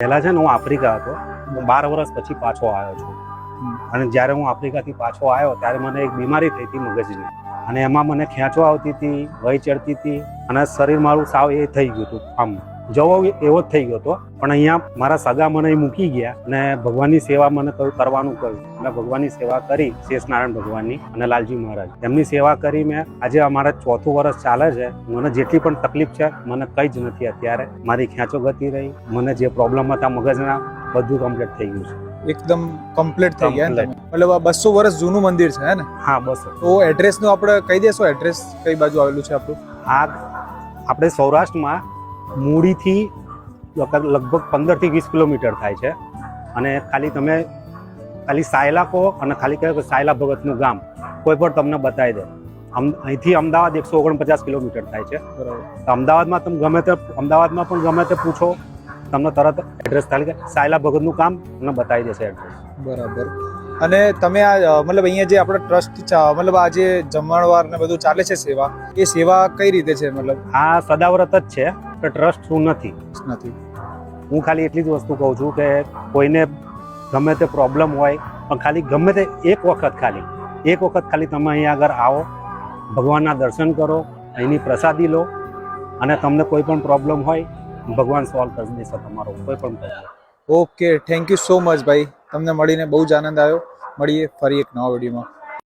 પહેલા છે ને હું આફ્રિકા હતો, હું 12 વર્ષ પછી પાછો આવ્યો છું. અને જ્યારે હું આફ્રિકાથી પાછો આવ્યો ત્યારે મને એક બીમારી થઈ હતી મગજની, અને એમાં મને ખેંચો આવતી હતી, વહી ચડતી હતી, અને શરીર મારું સાવ એ થઈ ગયું હતું, આમ જવો એવો જ થઈ ગયો હતો. પણ અહીંયા મારા સગા મને મૂકી ગયા અને ભગવાનની સેવા મને કરવાનું કહ્યું. મેં ભગવાનની સેવા કરી, શેષનારાયણ ભગવાનની અને લાલજી મહારાજ, એમની સેવા કરી. મેં આજે અમારા 4થું વર્ષ ચાલે છે. મને જેટલી પણ તકલીફ છે મને કંઈ જ નથી અત્યારે. મારી ખેંચો ગતિ રહી, મને જે પ્રોબ્લેમ હતા મગજના બધું કમ્પ્લીટ થઈ ગયું છે. એકદમ કમ્પ્લીટ થઈ ગયા. મતલબ આ 200 વર્ષ જૂનું મંદિર છે હે ને? હા, 200. તો એડ્રેસ નું આપણે કહી દેશો, એડ્રેસ કઈ બાજુ આવેલું છે આપણું? આ આપણે સૌરાષ્ટ્રમાં મૂડીથી લગભગ 15 થી 20 કિલોમીટર થાય છે. અને ખાલી સાયલા કહો અને ખાલી કહે કે સાયલા ભગતનું ગામ, કોઈ પણ તમને બતાવી દે. અહીંથી અમદાવાદ 149 કિલોમીટર થાય છે. બરાબર. અમદાવાદમાં તમે અમદાવાદમાં પણ ગમે તે પૂછો, તમને તરત એડ્રેસ ખાલી સાયલા ભગતનું કામ તમને બતાવી દેશે એડ્રેસ. બરાબર. અને તમે આ મતલબ અહીંયા જે આપણે ટ્રસ્ટ મતલબ આ જે જમણવાર ને બધું ચાલે છે સેવા, એ સેવા કઈ રીતે છે? મતલબ આ સદાવ્રત જ છે, કે ટ્રસ્ટ શું નથી. હું ખાલી એટલી જ વસ્તુ કહું છું કે કોઈને ગમે તે પ્રોબ્લેમ હોય, પણ ખાલી ગમે તે એક વખત ખાલી તમે અહીંયા આગળ આવો, ભગવાનના દર્શન કરો, અહીંની પ્રસાદી લો, અને તમને કોઈ પણ પ્રોબ્લેમ હોય ભગવાન સોલ્વ કરી દેશે તમારો કોઈ પણ problem. Okay, thank you so much ભાઈ. તમને મળીને બહુ જ આનંદ આવ્યો. મળીએ ફરી એક નવા વિડીયોમાં.